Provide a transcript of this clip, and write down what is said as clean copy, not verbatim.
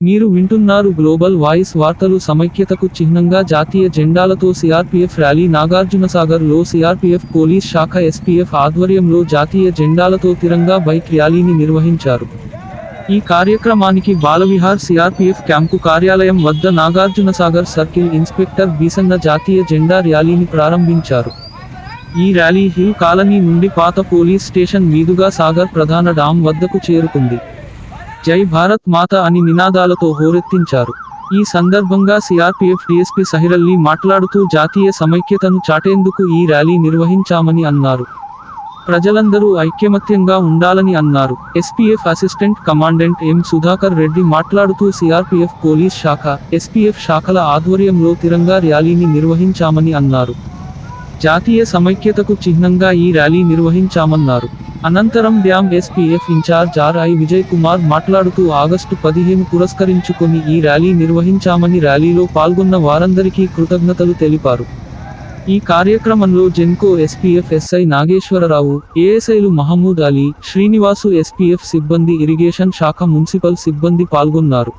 మీరు వింటున్నారు global voice వార్తలు. సమైక్యతకు చిహ్నంగా జాతీయ జెండాలతో సిఆర్పీఎఫ్ ర్యాలీ. నాగార్జునసాగర్ లో సిఆర్పీఎఫ్ పోలీస్ శాఖ ఎస్పీఎఫ్ ఆధ్వర్యంలో జాతీయ జెండాలతో తిరంగా బైక్ ర్యాలీని నిర్వహించారు. ఈ కార్యక్రమానికి బాలవిహార్ సిఆర్పీఎఫ్ క్యాంపు కార్యాలయం వద్ద నాగార్జునసాగర్ సర్కిల్ ఇన్స్పెక్టర్ బీసన్న జాతీయ జెండా ర్యాలీని ప్రారంభించారు. ఈ ర్యాలీ హిల్ కాలనీ నుండి పాత పోలీస్ స్టేషన్ మీదుగా సాగర్ ప్రధాన డాం వద్దకు చేరుకుంది. జై భారత్ మాత అని నినాదాలతో హోరెత్తించారు. ఈ సందర్భంగా సిఆర్పీఎఫ్ డీఎస్పీ సహిరల్లి మాట్లాడుతూ జాతీయ సమైక్యతను చాటేందుకు ఈ ర్యాలీ నిర్వహించామని అన్నారు. ప్రజలందరూ ఐక్యమత్యంగా ఉండాలని అన్నారు. ఎస్పీఎఫ్ అసిస్టెంట్ కమాండెంట్ ఎం సుధాకర్ రెడ్డి మాట్లాడుతూ సిఆర్పీఎఫ్ పోలీస్ శాఖ, ఎస్పీఎఫ్ శాఖల ఆధ్వర్యంలో తిరంగా ర్యాలీని నిర్వహించామని అన్నారు. జాతీయ సమైక్యతకు చిహ్నంగా ఈ ర్యాలీ నిర్వహించామన్నారు. అనంతరం dam SPF incharge RI Vijay Kumar మాట్లాడుతూ ఆగస్టు 15 పురస్కరించుకొని ఈ ర్యాలీ నిర్వహించామని, ర్యాలీలో పాల్గొన్న వారందరికీ కృతజ్ఞతలు తెలిపారు. ఈ కార్యక్రమంలో జెన్కో ఎస్పీఎఫ్ ఎస్ఐ నాగేశ్వరరావు, ఏఎస్ఐలు మహమూద్ అలీ, శ్రీనివాసు, ఎస్పీఎఫ్ సిబ్బంది, ఇరిగేషన్ శాఖ మున్సిపల్ సిబ్బంది పాల్గొన్నారు.